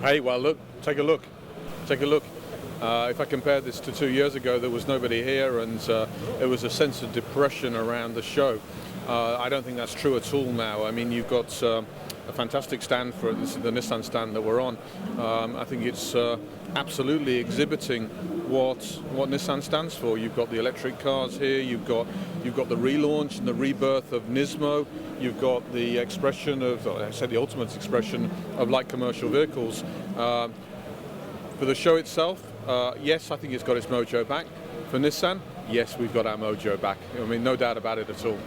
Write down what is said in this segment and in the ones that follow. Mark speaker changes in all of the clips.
Speaker 1: Hey, well, look, take a look. If I compare this to 2 years ago, there was nobody here, and there was a sense of depression around the show. I don't think that's true at all now. I mean, you've got a fantastic stand for it. This is the Nissan stand that we're on. I think it's absolutely exhibiting what Nissan stands for. You've got the electric cars here. You've got the relaunch and the rebirth of Nismo. You've got the expression of, I said the ultimate expression of light commercial vehicles. For the show itself, yes, I think it's got its mojo back. For Nissan, yes, we've got our mojo back. I mean, no doubt about it at all.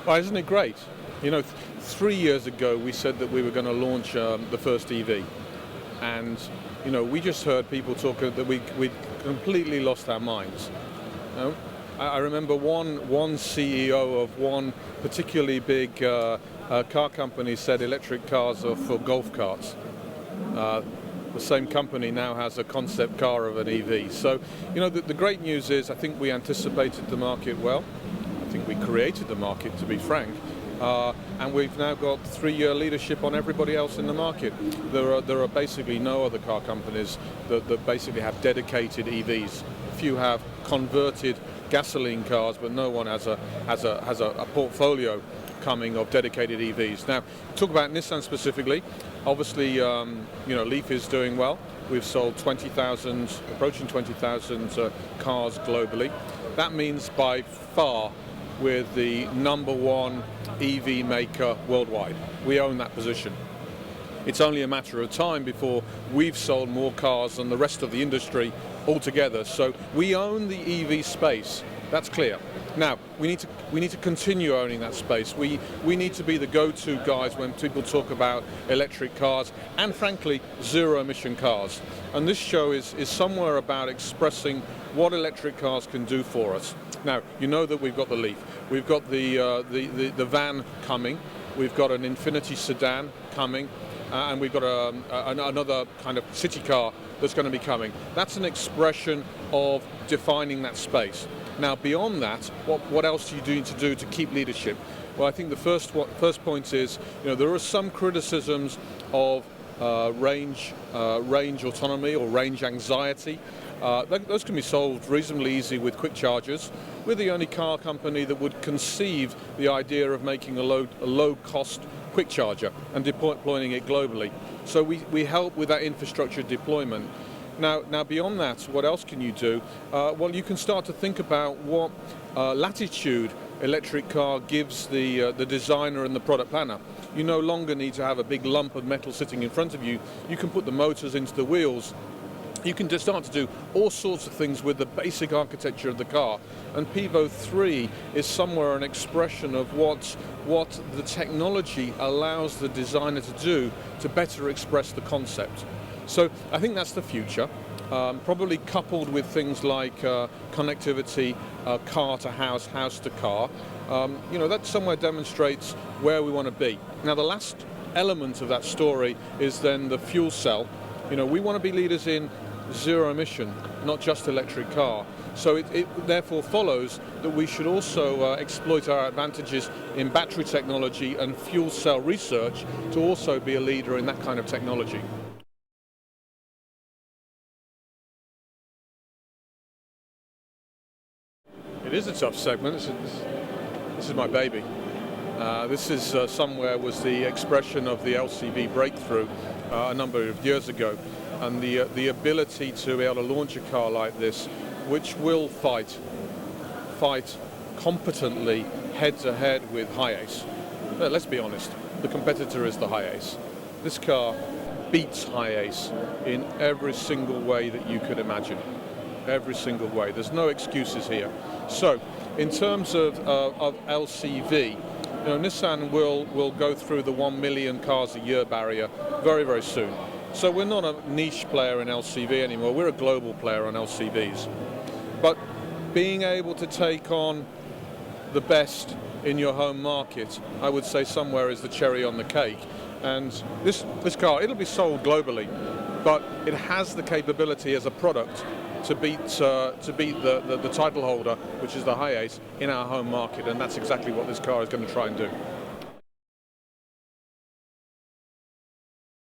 Speaker 1: Well, isn't it great? You know, 3 years ago we said that we were going to launch the first EV, and you know, we just heard people talk that we'd completely lost our minds. You know? I remember one CEO of one particularly big car company said electric cars are for golf carts. The same company now has a concept car of an EV. So, you know, the great news is I think we anticipated the market well. I think we created the market, to be frank. And we've now got 3-year leadership on everybody else in the market. There are basically no other car companies that basically have dedicated EVs. A few have converted gasoline cars, but no one has a portfolio coming of dedicated EVs. Now, talk about Nissan specifically. Obviously, you know, Leaf is doing well. We've sold 20,000, approaching 20,000 cars globally. That means by far we're the #1 EV maker worldwide. We own that position. It's only a matter of time before we've sold more cars than the rest of the industry altogether. So we own the EV space. That's clear. Now we need to continue owning that space. We need to be the go-to guys when people talk about electric cars and, frankly, zero-emission cars. And this show is somewhere about expressing what electric cars can do for us. Now, you know that we've got the Leaf, we've got the van coming, we've got an Infiniti sedan coming, and we've got another kind of city car that's going to be coming. That's an expression of defining that space. Now, beyond that, what else do you need to do to keep leadership? Well, I think the first point is, you know, there are some criticisms of range autonomy or range anxiety. Those can be solved reasonably easy with quick chargers. We're the only car company that would conceive the idea of making a low-cost quick charger and deploying it globally. So we help with that infrastructure deployment. Now beyond that, what else can you do? Well, you can start to think about what latitude electric car gives the designer and the product planner. You no longer need to have a big lump of metal sitting in front of you. You can put the motors into the wheels. You can just start to do all sorts of things with the basic architecture of the car. And Pivo 3 is somewhere an expression of what the technology allows the designer to do to better express the concept. So I think that's the future, probably coupled with things like connectivity, car to house, house to car. You know, that somewhere demonstrates where we want to be. Now, the last element of that story is then the fuel cell. You know, we want to be leaders in zero emission, not just electric car. So it therefore follows that we should also exploit our advantages in battery technology and fuel cell research to also be a leader in that kind of technology. It is a tough segment. This is my baby. This is somewhere was the expression of the LCV breakthrough a number of years ago, and the ability to be able to launch a car like this, which will fight competently head to head with Hi-Ace. Let's be honest, the competitor is the Hi-Ace. This car beats Hi-Ace in every single way that you could imagine. Every single way. There's no excuses here. So, in terms of LCV, you know, Nissan will go through the 1 million cars a year barrier very, very soon. So we're not a niche player in LCV anymore. We're a global player on LCVs. But being able to take on the best in your home market, I would say somewhere is the cherry on the cake. And this car, it'll be sold globally, but it has the capability as a product to beat the title holder, which is the Hiace, in our home market, and that's exactly what this car is going to try and do.